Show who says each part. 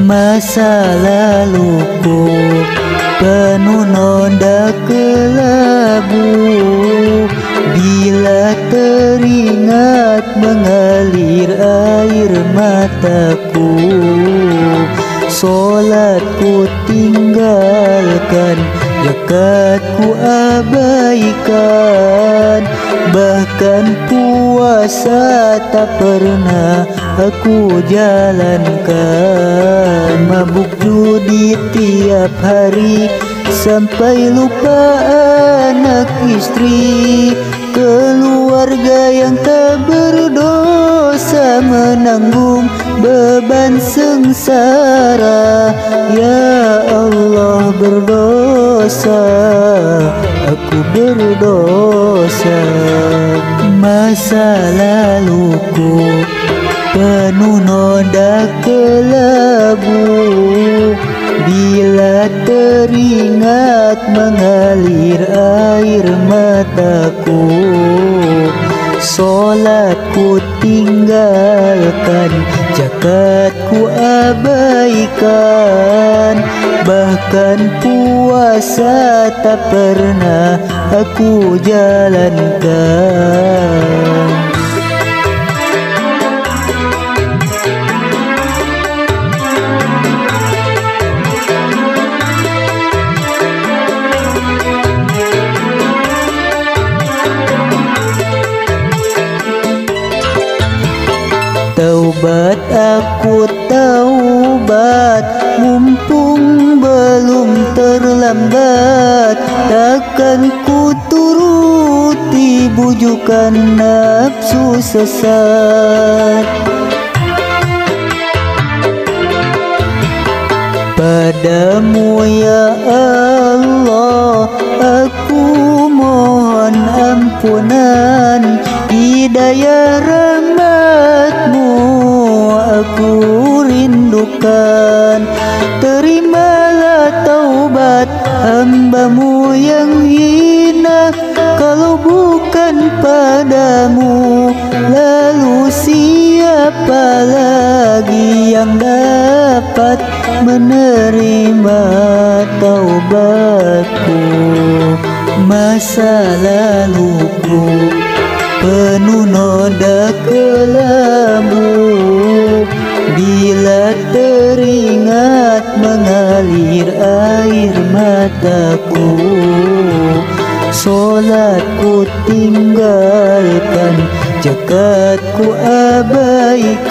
Speaker 1: Masa laluku penuh noda kelabu, bila teringat mengalir air mataku. Solatku tinggalkan, zakatku abaikan, bahkan puasa tak pernah aku jalankan. Mabuk judi tiap hari sampai lupa anak istri, keluarga yang tak berdosa menanggung beban sengsara. Ya Allah, berdosa, aku berdosa. Masa laluku penuh noda kelabu, bila teringat mengalir air mataku. Solatku tinggalkan, zakatku abaikan, bahkan puasa tak pernah aku jalankan. Taubat aku taubat, mumpung belum terlambat. Takkan ku turuti bujukan nafsu sesat. Padamu ya Allah aku mohon ampunan, hidayah rahmat-Mu aku rindukan. Terimalah taubat hamba-Mu yang hina, kalau bukan padamu lalu siapa lagi yang dapat menerima taubatku. Masa laluku penuh noda kelabu, bila teringat mengalir air mataku. Solatku tinggalkan, zakatku abaikan,